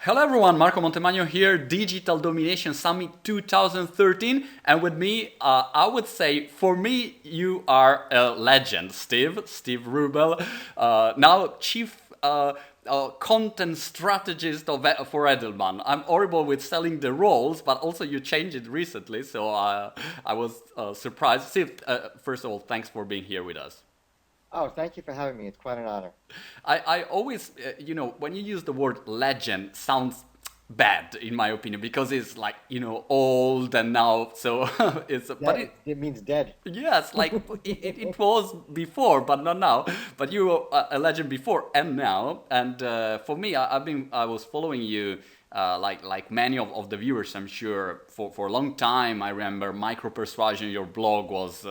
Hello everyone, Marco Montemagno here, Digital Domination Summit 2013, and with me, I would say, for me, you are a legend, Steve Rubel, now Chief Content Strategist for Edelman. I'm horrible with selling the roles, but also you changed it recently, so I was surprised. Steve, first of all, thanks for being here with us. Oh, thank you for having me. It's quite an honor. I always, when you use the word legend, sounds bad in my opinion because it's like old and now so but Dead. It means dead. yes, like it was before but not now, but you were a legend before and now. And for me, I was following you like many of the viewers, I'm sure, for a long time. I remember Micro Persuasion, your blog was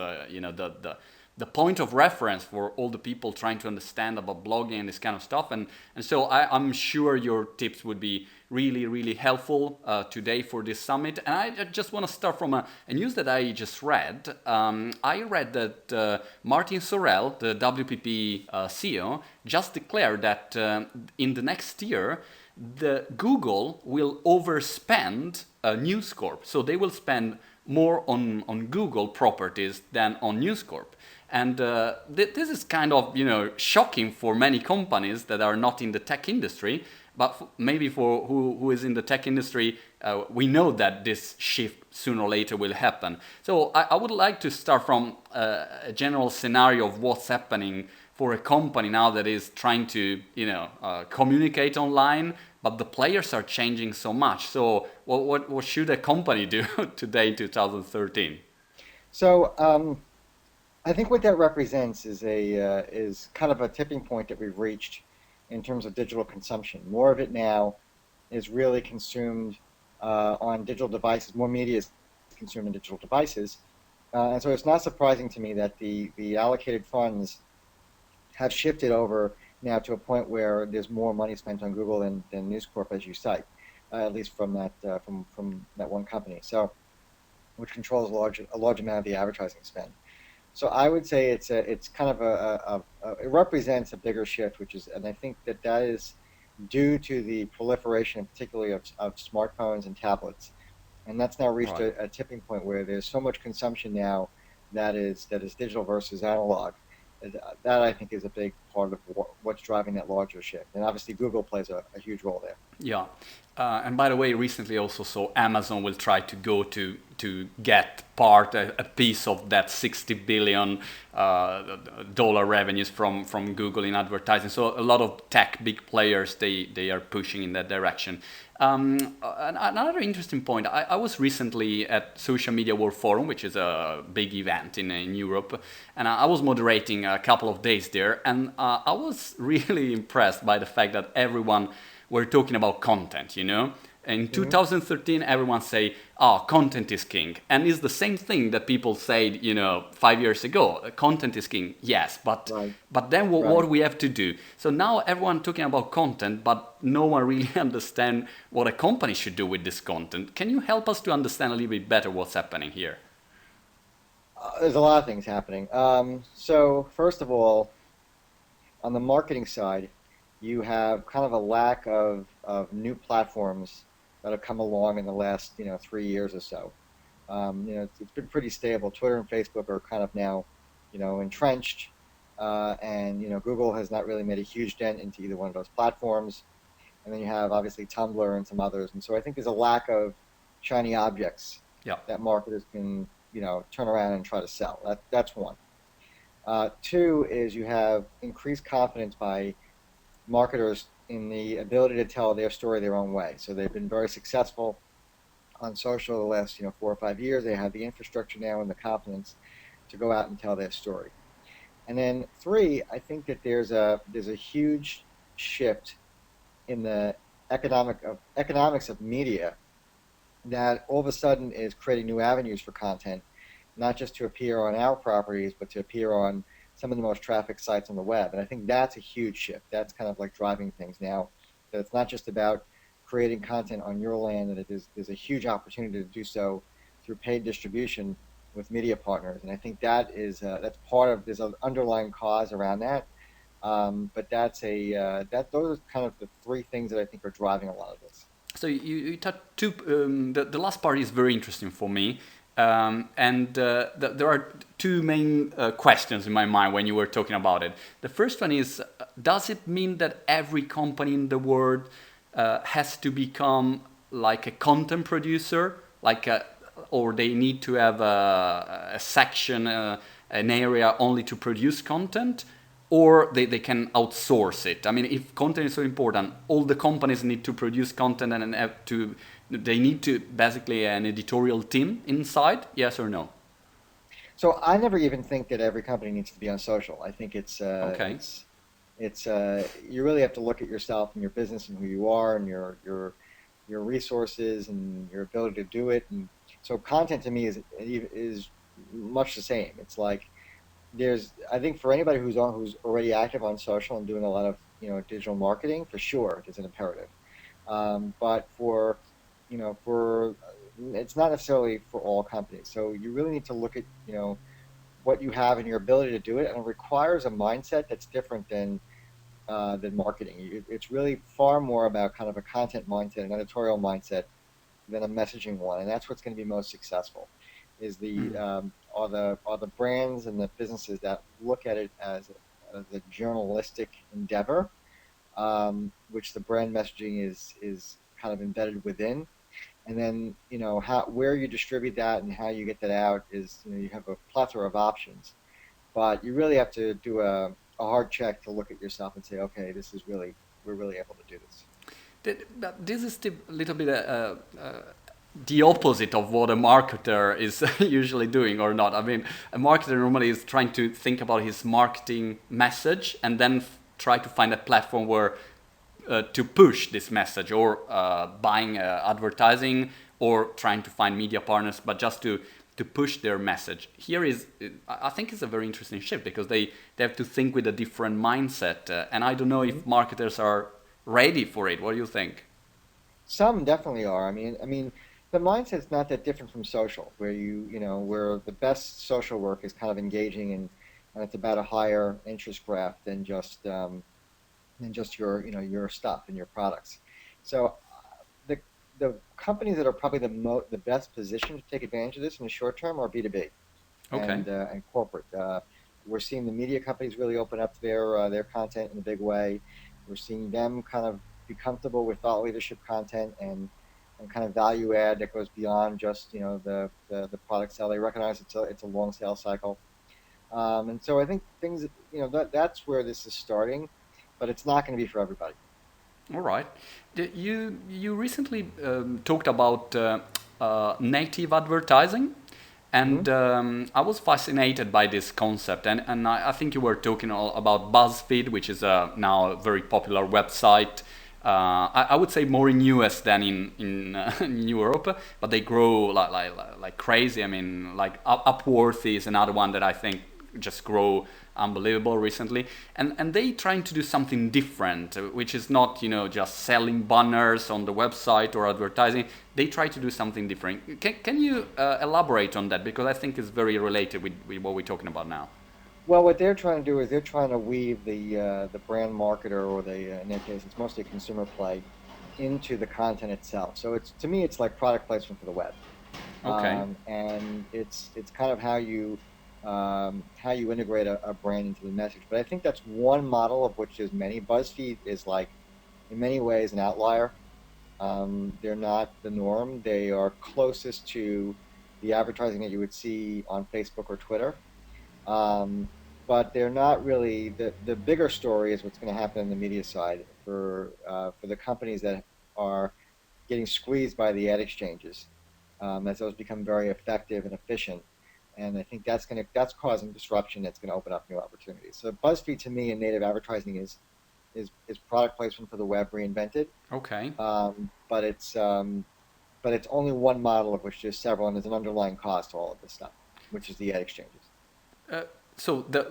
the point of reference for all the people trying to understand about blogging and this kind of stuff. And so I'm sure your tips would be really, really helpful today for this summit. And I just want to start from a news that I just read. I read that Martin Sorrell, the WPP CEO, just declared that in the next year, the Google will overspend News Corp. So they will spend more on Google properties than on News Corp. And this is kind of shocking for many companies that are not in the tech industry, but maybe for who is in the tech industry, we know that this shift sooner or later will happen. So I would like to start from a general scenario of what's happening for a company now that is trying to communicate online, but the players are changing so much. So what should a company do today in 2013? So I think what that represents is kind of a tipping point that we've reached in terms of digital consumption. More of it now is really consumed on digital devices. More media is consumed on digital devices, and so it's not surprising to me that the allocated funds have shifted over now to a point where there's more money spent on Google than News Corp, as you cite, at least from that one company. So, which controls a large amount of the advertising spend. So I would say it's kind of it represents a bigger shift, and I think that is due to the proliferation, particularly of smartphones and tablets, and that's now reached Right. a tipping point where there's so much consumption now that is digital versus analog. That I think is a big part of what's driving that larger shift, and obviously Google plays a huge role there. Yeah. And by the way, recently also saw Amazon will try to go to get a piece of that 60 billion dollar revenues from Google in advertising. So a lot of tech big players they are pushing in that direction. Another interesting point. I was recently at Social Media World Forum, which is a big event in Europe, and I was moderating a couple of days there, and I was really impressed by the fact that everyone were talking about content. In Hmm. 2013, everyone say, "Oh, content is king," and it's the same thing that people said, 5 years ago. Content is king, yes, but Right, then what right. we have to do? So now everyone talking about content, but no one really understand what a company should do with this content. Can you help us to understand a little bit better what's happening here? There's a lot of things happening. So first of all, on the marketing side, you have kind of a lack of new platforms that have come along in the last 3 years or so. It's been pretty stable. Twitter and Facebook are kind of now entrenched, and Google has not really made a huge dent into either one of those platforms. And then you have obviously Tumblr and some others. And so I think there's a lack of shiny objects Yeah. that marketers can turn around and try to sell. That's one. Two is you have increased confidence by marketers in the ability to tell their story their own way. So they've been very successful on social the last 4 or 5 years. They have the infrastructure now and the confidence to go out and tell their story. And then three, I think that there's a huge shift in the economics of media that all of a sudden is creating new avenues for content, not just to appear on our properties, but to appear on some of the most trafficked sites on the web. And I think that's a huge shift. That's kind of like driving things now. That it's not just about creating content on your land, and there's a huge opportunity to do so through paid distribution with media partners. And I think that's part of there's an underlying cause around that. But that's those are kind of the three things that I think are driving a lot of this. So you touched two. The last part is very interesting for me, and there are two main questions in my mind when you were talking about it. The first one is: does it mean that every company in the world has to become like a content producer, or they need to have a section, an area only to produce content? Or they can outsource it. I mean, if content is so important, all the companies need to produce content and they need to basically an editorial team inside, yes or no? So I never even think that every company needs to be on social. I think Okay. you really have to look at yourself and your business and who you are and your resources and your ability to do it. And so content to me is much the same. It's like I think for anybody who's already active on social and doing a lot of digital marketing, for sure it's an imperative. But for it's not necessarily for all companies. So you really need to look at what you have and your ability to do it, and it requires a mindset that's different than marketing. It's really far more about kind of a content mindset, an editorial mindset, than a messaging one, and that's what's going to be most successful. Is the Mm. are the brands and the businesses that look at it as a journalistic endeavor, which the brand messaging is kind of embedded within, and then how where you distribute that and how you get that out is you have a plethora of options, but you really have to do a hard check to look at yourself and say, okay, we're really able to do this. But this is the little bit the opposite of what a marketer is usually doing, or not. I mean, a marketer normally is trying to think about his marketing message and then try to find a platform where to push this message, or buying advertising, or trying to find media partners, but just to push their message. Here is, I think it's a very interesting shift because they have to think with a different mindset, and I don't know if Mhm. marketers are ready for it. What do you think? Some definitely are. I mean, the mindset's not that different from social, where where the best social work is kind of engaging and it's about a higher interest graph than just your stuff and your products. So the the companies that are probably the best positioned to take advantage of this in the short term are B2B Okay. and corporate. We're seeing the media companies really open up their content in a big way. We're seeing them kind of be comfortable with thought leadership content and kind of value add that goes beyond just the product sale. They recognize it's a long sales cycle, and so I think things that's where this is starting, but it's not going to be for everybody. All right. You recently talked about native advertising, Hmm. and I was fascinated by this concept. And I think you were talking all about BuzzFeed, which is now a very popular website. I would say more in US than in Europe, but they grow like crazy. I mean, like Upworthy is another one that I think just grow unbelievable recently, and they trying to do something different, which is not just selling banners on the website or advertising. They try to do something different. Can you elaborate on that, because I think it's very related with what we're talking about now. Well, what they're trying to do is they're trying to weave the brand marketer or in their case it's mostly a consumer play into the content itself. So it's to me it's like product placement for the web, Okay. and it's kind of how you integrate a brand into the message. But I think that's one model of which there's many. BuzzFeed is like in many ways an outlier. They're not the norm. They are closest to the advertising that you would see on Facebook or Twitter, um, but they're not really the bigger story is what's going to happen in the media side for the companies that are getting squeezed by the ad exchanges, as those become very effective and efficient. And I think that's causing disruption. That's going to open up new opportunities. So BuzzFeed to me in native advertising is product placement for the web reinvented, Okay. but it's only one model of which there's several, and there's an underlying cost to all of this stuff, which is the ad exchanges. Uh, so the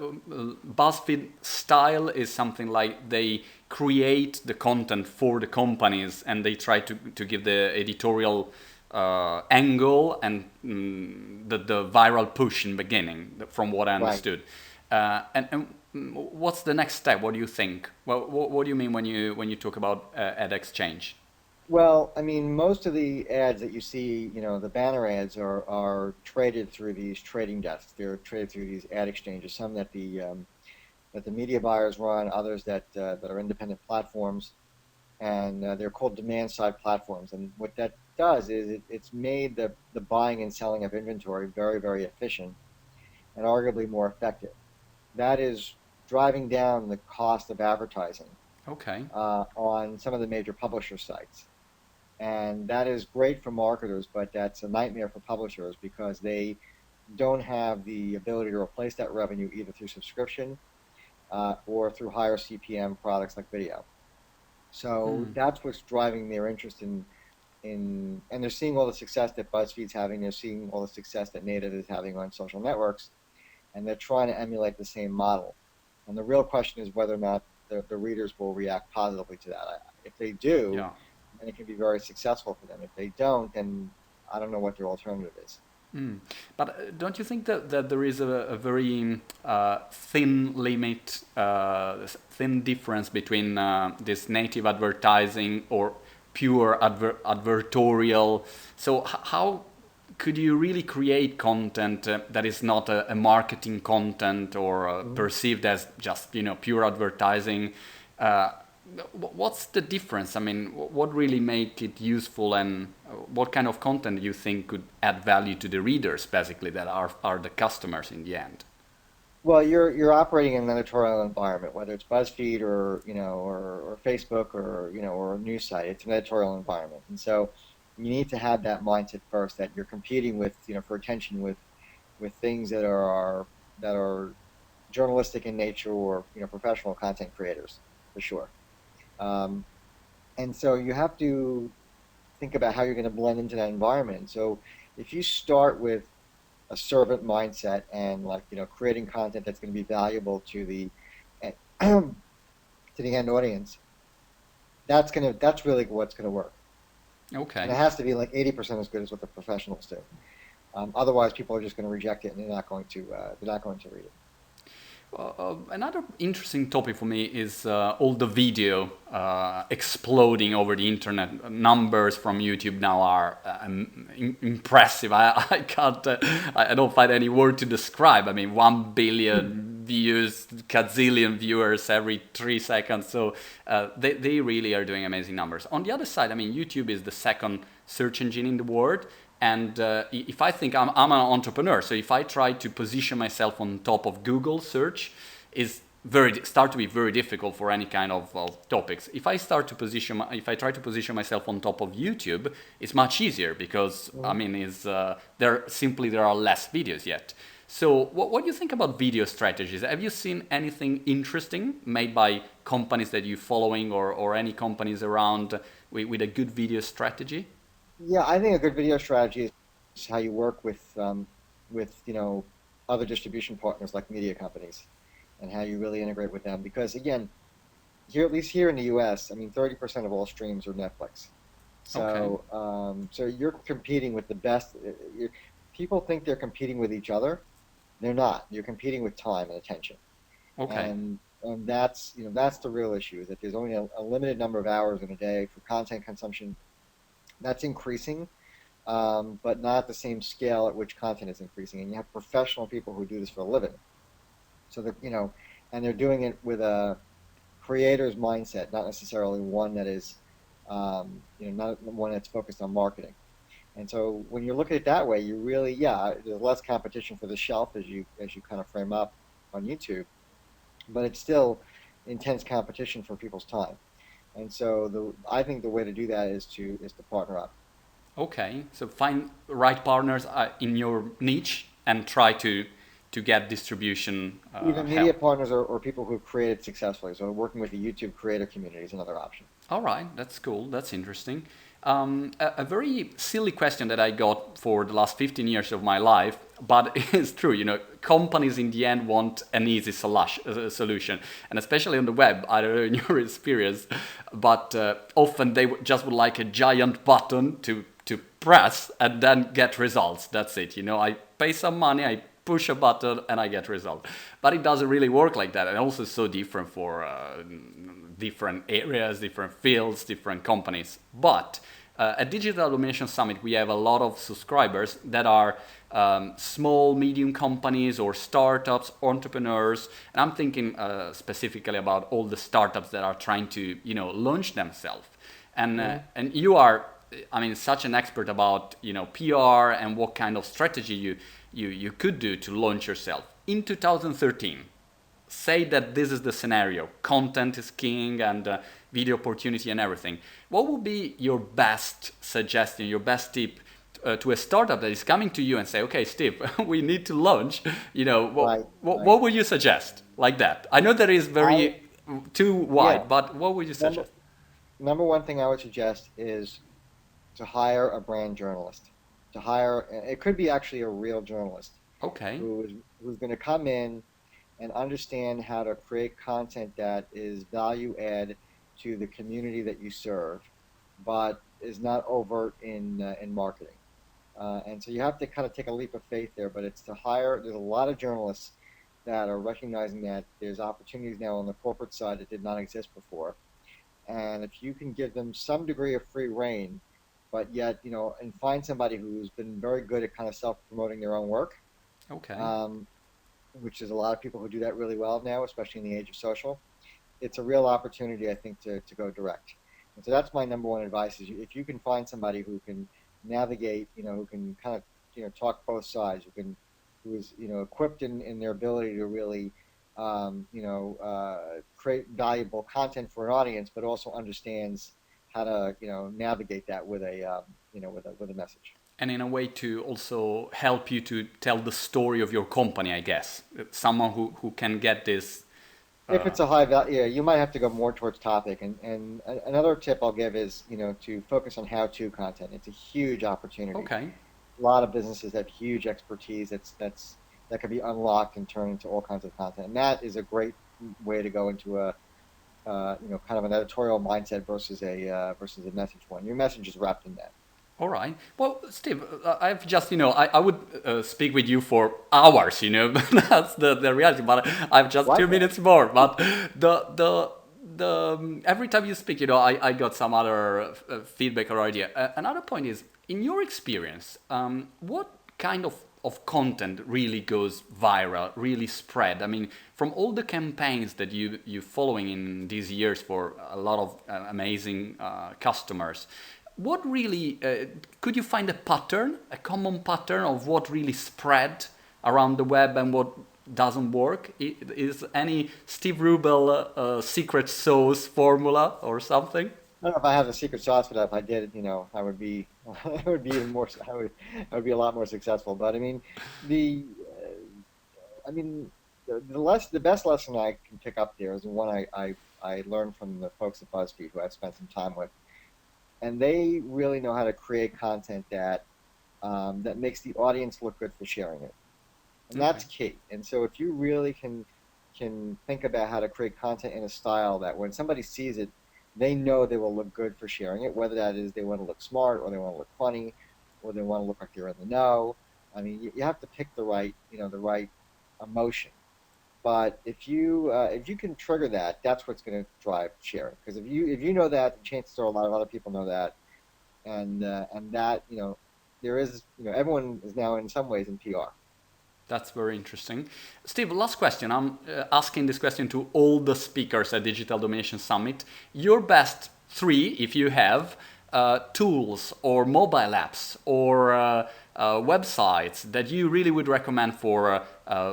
BuzzFeed style is something like they create the content for the companies and they try to give the editorial angle and the viral push in the beginning, from what I Right. understood. And what's the next step? What do you think? Well, what do you mean when you talk about ad exchange? Well, I mean, most of the ads that you see, the banner ads are traded through these trading desks. They're traded through these ad exchanges. Some that the media buyers run, others that are independent platforms, and they're called demand side platforms. And what that does is it's made the buying and selling of inventory very, very efficient and arguably more effective. That is driving down the cost of advertising Okay. on some of the major publisher sites. And that is great for marketers, but that's a nightmare for publishers because they don't have the ability to replace that revenue either through subscription or through higher CPM products like video. So Hmm. that's what's driving their interest and they're seeing all the success that BuzzFeed's having. They're seeing all the success that Native is having on social networks, and they're trying to emulate the same model. And the real question is whether or not the readers will react positively to that. If they do, Yeah. then it can be very successful for them. If they don't, then I don't know what their alternative is. Mm. But don't you think that there is a very thin limit, thin difference between this native advertising or pure advertorial? So how could you really create content that is not a marketing content or Mhm. perceived as just pure advertising? Uh, what's the difference? I mean, what really make it useful, and what kind of content you think could add value to the readers, basically, that are the customers in the end? Well, you're operating in an editorial environment, whether it's BuzzFeed or Facebook or a news site. It's an editorial environment, and so you need to have that mindset first that you're competing with for attention with things that are journalistic in nature or professional content creators for sure. Um, and so you have to think about how you're going to blend into that environment. So if you start with a servant mindset and like creating content that's going to be valuable to the to the end audience, that's really what's going to work. And Okay. it has to be like 80% as good as what the professionals do. Otherwise, people are just going to reject it and they're not going to read it. Another interesting topic for me is all the video exploding over the internet. Numbers from YouTube now are impressive. I can't, I don't find any word to describe. I mean, 1 billion views, gazillion viewers every 3 seconds. So they really are doing amazing numbers. On the other side, I mean, YouTube is the second search engine in the world. And if I think I'm an entrepreneur, so if I try to position myself on top of Google search, is start to be very difficult for any kind of topics. If I try to position myself on top of YouTube, it's much easier because I Mhm. mean, there are less videos yet. So what do you think about video strategies? Have you seen anything interesting made by companies that you're following or any companies around with a good video strategy? Yeah, I think a good video strategy is how you work with other distribution partners like media companies and how you really integrate with them. Because again, here at least here in the U.S., I mean, 30% of all streams are Netflix. Okay. So you're competing with the best. People think they're competing with each other. They're not. You're competing with time and attention, Okay. and that's the real issue is that there's only a limited number of hours in a day for content consumption. That's increasing, but not at the same scale at which content is increasing. And you have professional people who do this for a living. So and they're doing it with a creator's mindset, not necessarily one that is, not one that's focused on marketing. And so when you look at it that way, you really, yeah, there's less competition for the shelf as you kind of frame up on YouTube, but it's still intense competition for people's time. And so I think the way to do that is to partner up. Okay, so find right partners in your niche and try to get distribution Even help. media partners or people who've created successfully. So working with the YouTube creator community is another option. All right, that's cool. That's interesting. A very silly question that I got for the last 15 years of my life, but it's true. Companies in the end want an easy solution, and especially on the web. I don't know in your experience, but often they just would like a giant button to press and then get results. That's it. I pay some money, I push a button and I get result. But it doesn't really work like that, and also so different for different areas, different fields, different companies. But at Digital Domination Summit, we have a lot of subscribers that are small, medium companies or startups, entrepreneurs. And I'm thinking specifically about all the startups that are trying to, launch themselves. And you are, I mean, such an expert about, PR and what kind of strategy you could do to launch yourself. In 2013, say that this is the scenario, content is king and video opportunity and everything. What would be your best suggestion, your best tip to a startup that is coming to you and say, okay, Steve, we need to launch, Right, right. what would you suggest like that? I know that is I very too Yeah. wide, but what would you Number suggest? number one thing I would suggest is to hire a brand journalist. To hire, it could be actually a real journalist Okay, who is who's going to come in and understand how to create content that is value add to the community that you serve, but is not overt in marketing. And so you have to kind of take a leap of faith there, but it's to hire. There's a lot of journalists that are recognizing that there's opportunities now on the corporate side that did not exist before. And if you can give them some degree of free reign, but yet, and find somebody who's been very good at kind of self-promoting their own work, okay. um, which is a lot of people who do that really well now, especially in the age of social. It's a real opportunity, I think, to go direct. And so that's my number one advice: is if you can find somebody who can navigate, who can kind of, talk both sides, who is, equipped in their ability to really, create valuable content for an audience, but also understands how to, navigate that with a message. And in a way to also help you to tell the story of your company, I guess. Someone who can get this. If Uh, it's a high value, yeah, you might have to go more towards topic. And another tip I'll give is, to focus on how-to content. It's a huge opportunity. okay. A lot of businesses have huge expertise that can be unlocked and turned into all kinds of content. And that is a great way to go into kind of an editorial mindset versus a message one. Your message is wrapped in that. All right. Well, Steve, I've just, I would speak with you for hours, but that's the reality. But I've just two Likewise. minutes more. But every time you speak, I got some other feedback or idea. Another point is, in your experience, what kind of content really goes viral, really spread? I mean, from all the campaigns that you following in these years for a lot of amazing customers, what really could you find a pattern, a common pattern of what really spread around the web and what doesn't work? Is any Steve Rubel secret sauce formula or something? I don't know if I have the secret sauce for that. If I did, I would be, I would be even more, I would be a lot more successful. But I mean, the, I mean, the best lesson I can pick up there is the one I learned from the folks at BuzzFeed who I've spent some time with, and they really know how to create content that makes the audience look good for sharing it, and Okay. that's key. And so if you really can think about how to create content in a style that when somebody sees it, they know they will look good for sharing it, whether that is they want to look smart or they want to look funny or they want to look like they're in the know. I mean, you have to pick the right emotion. But if you can trigger that, that's what's going to drive sharing. Because if you know that, the chances are a lot of other people know that, and that there is everyone is now in some ways in PR. That's very interesting. Steve, last question. I'm asking this question to all the speakers at Digital Domination Summit. Your best three, if you have, tools or mobile apps or websites that you really would recommend for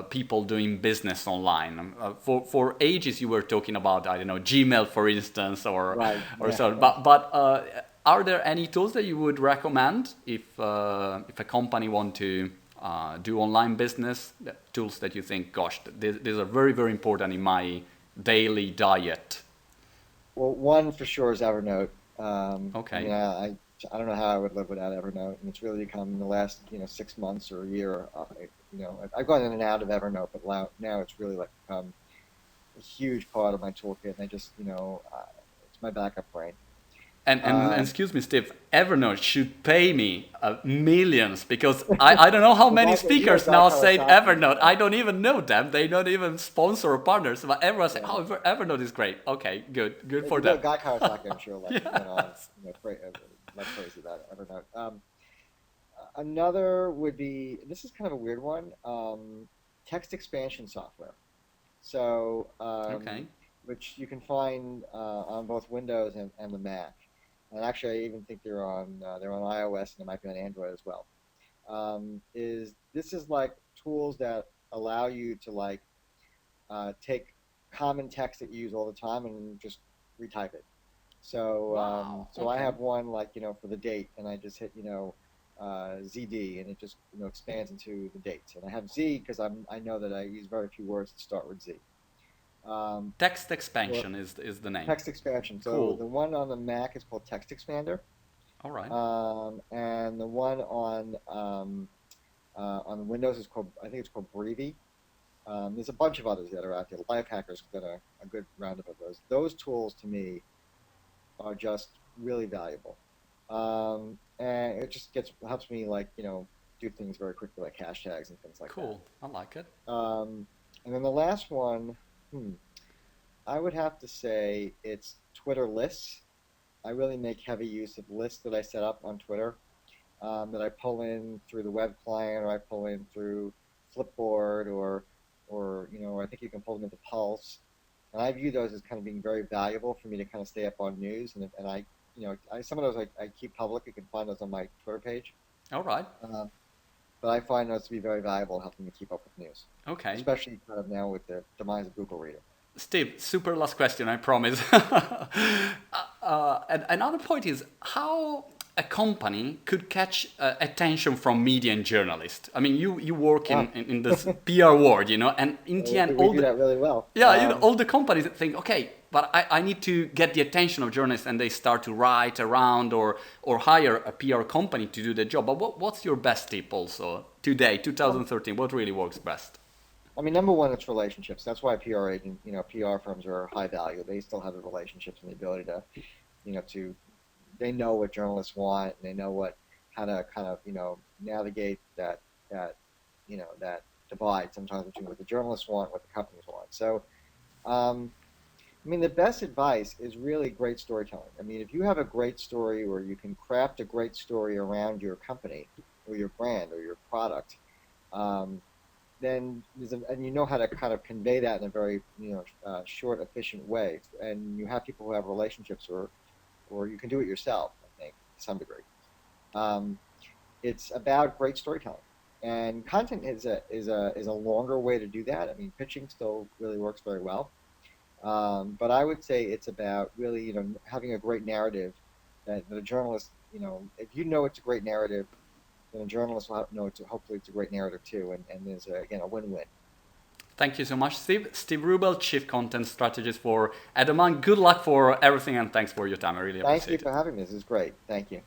people doing business online. For ages, you were talking about, I don't know, Gmail, for instance, Right. or Yeah. so. But are there any tools that you would recommend if a company want to do online business? Tools that you think, gosh, these are very, very important in my daily diet. Well, one for sure is Evernote. I mean, Okay. I don't know how I would live without Evernote, and it's really become in the last 6 months or a year. I've gone in and out of Evernote, but now it's really like become a huge part of my toolkit, and I just it's my backup brain. And excuse me, Steve, Evernote should pay me millions because I don't know how many that's what you speakers and now Guy say Kawasaki Evernote. said. I don't even know them. They don't even sponsor or partners. But everyone say, Yeah. oh, Evernote is great. Okay, good If for you go them. to Guy Kawasaki, I'm sure went on Yes. like crazy about it. Evernote. Another would be, this is kind of a weird one, text expansion software. So, Okay. which you can find on both Windows and the Mac. And actually, I even think they're on iOS and it might be on Android as well. Is this is like tools that allow you to like take common text that you use all the time and just retype it. So Wow. so I Okay. have one like for the date, and I just hit ZD, and it just expands into the dates. And I have Z because I know that I use very few words that start with Z. Um, Text or expansion is the name. text expansion. So Cool. the one on the Mac is called Text Expander, All right. and the one on Windows is called, I think it's called Breathy. There's a bunch of others that are out there. Lifehacker's done a good roundup of those. Those tools to me are just really valuable. And it just helps me like, do things very quickly like hashtags and things like that. Cool. I like it. And then the last one, hmm, I would have to say it's Twitter lists. I really make heavy use of lists that I set up on Twitter, that I pull in through the web client, or I pull in through Flipboard, or I think you can pull them into Pulse. And I view those as kind of being very valuable for me to kind of stay up on news. And some of those I keep public. You can find those on my Twitter page. All right. But I find those to be very valuable in helping me keep up with news, Okay. especially kind of now with the demise of Google Reader. Steve, super last question, I promise. And another point is how a company could catch attention from media and journalists. I mean, you work Ah, in this PR world, and in the end, we do that really well. yeah, all the companies think, okay, but I need to get the attention of journalists, and they start to write around or hire a PR company to do the job. But what's your best tip also today, Um, 2013? What really works best? I mean, number one, it's relationships. That's why PR firms are high value. They still have the relationships and the ability to, they know what journalists want, and they know how to kind of, navigate that divide sometimes between what the journalists want, what the companies want. So, I mean, the best advice is really great storytelling. I mean, if you have a great story, or you can craft a great story around your company or your brand or your product, um, then and you know how to kind of convey that in a very short, efficient way, and you have people who have relationships, or you can do it yourself. I think to some degree, um, it's about great storytelling, and content is a longer way to do that. I mean, pitching still really works very well, but I would say it's about really having a great narrative that a journalist, if you know it's a great narrative, then a journalist will know hopefully it's a great narrative too, and there's again a win-win. Thank you so much, Steve. Steve Rubel, Chief Content Strategist for Edelman. Good luck for everything, and thanks for your time. I really Thank you appreciate it. for having me. This is great. Thank you.